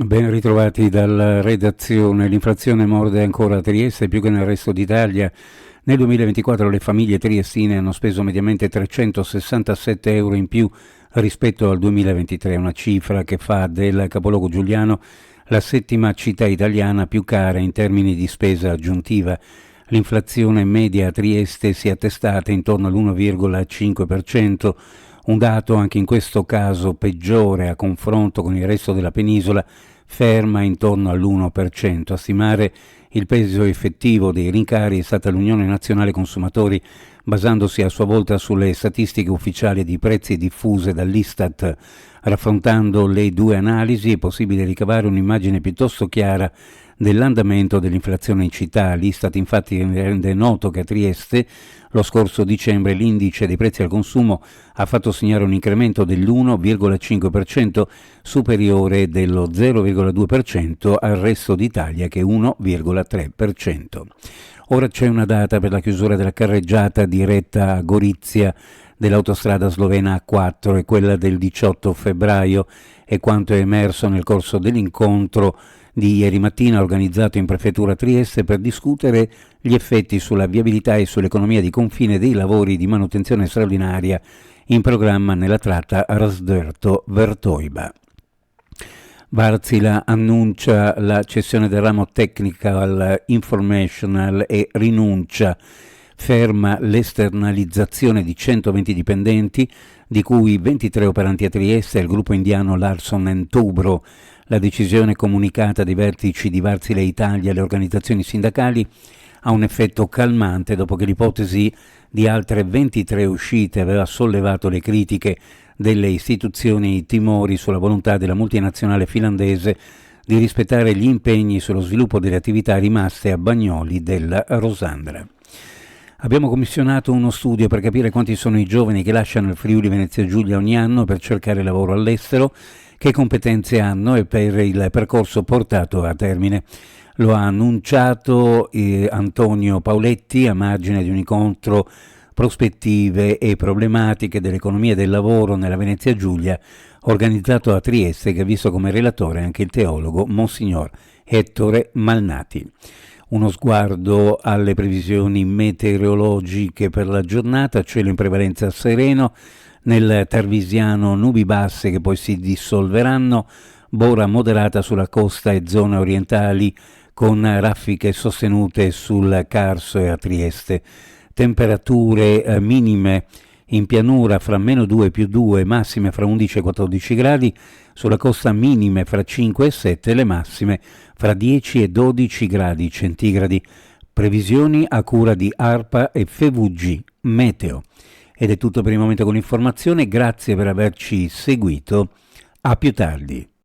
Ben ritrovati dalla redazione. L'inflazione morde ancora a Trieste più che nel resto d'Italia. Nel 2024 le famiglie triestine hanno speso mediamente 367 euro in più rispetto al 2023, una cifra che fa del capoluogo giuliano la settima città italiana più cara in termini di spesa aggiuntiva. L'inflazione media a Trieste si è attestata intorno all'1,5%, un dato anche in questo caso peggiore a confronto con il resto della penisola, ferma intorno all'1%. A stimare il peso effettivo dei rincari è stata l'Unione Nazionale Consumatori, basandosi a sua volta sulle statistiche ufficiali di prezzi diffuse dall'Istat. Raffrontando le due analisi è possibile ricavare un'immagine piuttosto chiara dell'andamento dell'inflazione in città. L'Istat infatti rende noto che a Trieste lo scorso dicembre l'indice dei prezzi al consumo ha fatto segnare un incremento dell'1,5%, superiore dello 0,2% al resto d'Italia che è 1,3%. Ora c'è una data per la chiusura della carreggiata diretta a Gorizia dell'autostrada slovena A4 e quella del 18 febbraio è quanto è emerso nel corso dell'incontro di ieri mattina organizzato in prefettura Trieste per discutere gli effetti sulla viabilità e sull'economia di confine dei lavori di manutenzione straordinaria in programma nella tratta Rasdorto-Vertoiba. Wärtsilä annuncia la cessione del ramo Technical Informational e rinuncia. Ferma l'esternalizzazione di 120 dipendenti, di cui 23 operanti a Trieste e il gruppo indiano Larson Toubro. La decisione comunicata dai vertici di Wärtsilä Italia alle organizzazioni sindacali ha un effetto calmante dopo che l'ipotesi di altre 23 uscite aveva sollevato le critiche delle istituzioni e i timori sulla volontà della multinazionale finlandese di rispettare gli impegni sullo sviluppo delle attività rimaste a Bagnoli della Rosandra. Abbiamo commissionato uno studio per capire quanti sono i giovani che lasciano il Friuli Venezia Giulia ogni anno per cercare lavoro all'estero, che competenze hanno e per il percorso portato a termine. Lo ha annunciato Antonio Pauletti a margine di un incontro prospettive e problematiche dell'economia e del lavoro nella Venezia Giulia, organizzato a Trieste, che ha visto come relatore anche il teologo Monsignor Ettore Malnati. Uno sguardo alle previsioni meteorologiche per la giornata: cielo in prevalenza sereno, nel Tarvisiano nubi basse che poi si dissolveranno, bora moderata sulla costa e zone orientali con raffiche sostenute sul Carso e a Trieste. Temperature minime in pianura fra -2 e +2, massime fra 11 e 14 gradi, sulla costa minime fra 5 e 7, le massime fra 10 e 12 gradi centigradi. Previsioni a cura di ARPA e FVG Meteo. Ed è tutto per il momento con l'informazione, grazie per averci seguito, a più tardi.